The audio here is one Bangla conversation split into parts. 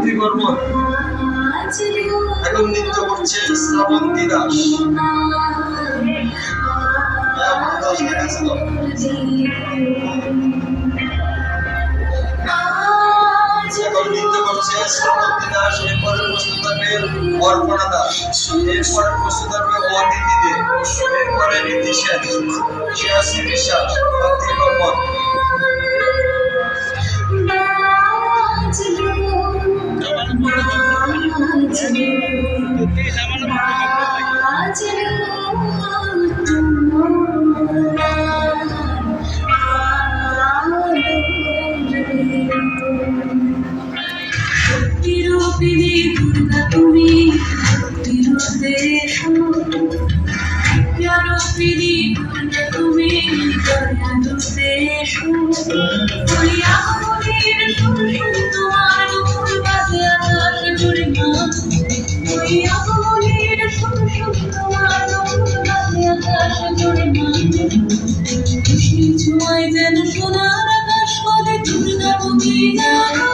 ভক্তিকর্ম এখন নৃত্য করছে শ্রাবন্তী দাস। এখন নৃত্য করছে শ্রাবন্তী দাস। এরপরে প্রস্তুত হবে অর্পণা দাস। এরপরে প্রস্তুত হবে অদিতি দে। এরপরে রীতি সেন, শিয়াসী বিশ্বাস, ভক্তিকর্ম। শক্তিরূপিণী দুর্গা তুমি, বিদ্যারূপিণী দুর্গা তুমি, দয়ালু দেশু হরিয়ামনির সুর তোমার নূর বাজে আকাশ জুড়ে মা। হরিয়ামনির সুর তোমার নূর বাজে আকাশ জুড়ে মা। খুশি ছোঁয়ায় যেন সোনার আকাশ বলে দুর্গা তুমি জানো,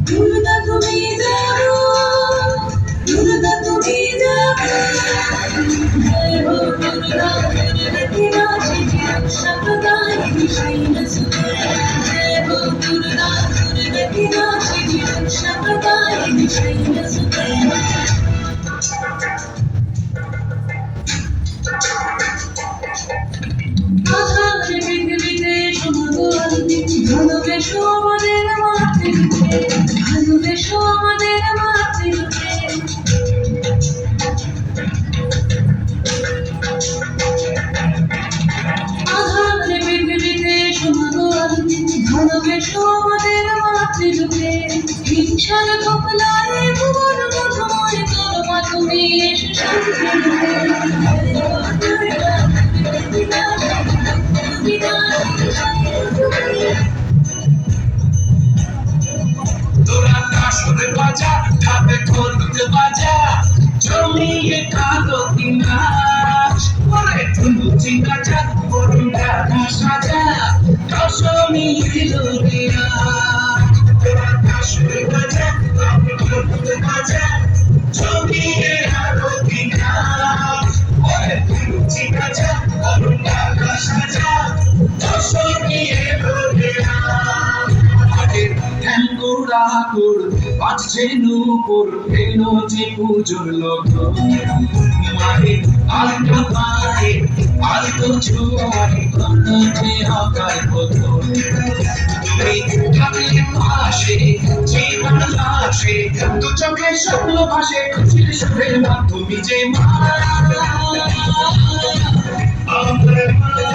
দুর্গা তুমি জানো, দুর্গা তুমি জানো। জয় হো দুর্গা দুর্গতিনাশিনী রক্ষাপ্রদায়িনী শৈলসুতে। জয় হো দুর্গা দুর্গতিনাশিনী রক্ষাপ্রদায়িনী শৈলসুতে। আধার পৃথিবীতে সমদল ভালোবেসো আমাদের মাতৃকে, ভালোবেসো আমাদের মাতৃকে। আধার পৃথিবীতে সমদল ভালোবেসো আমাদের মাতৃকে। হিংসার কপলায় ভুবন মধুময় তরমা তুমি এসে তোরা কাসরে বাজা, হাতে খোলতে বাজা, জমিয়ে কালো দিনাস। ওরে ধুনুচি বাজা, বরুণ রাধা সাজা, দশমী এলো রে আজ। তোরা কাসরে বাজা, হাতে খোলতে বাজা, জমিয়ে কালো দিনাস। ওরে ধুনুচি বাজা, বরুণ রাধা সাজা, দশমী এলো রে আজ। ঠাকুর বাজছে নূপুর, এলো যে পুজোর লগ্ন। মায়ের আলতো পায়ে আলতো ছোঁয়ায় কণ্ঠে হকার প্রথম। তুমি থাকলে পাশে জীবন আসে, দু চোখে স্বপ্ন ভাসে খুশির সুখের মা। তুমি যে মা, আমার মা।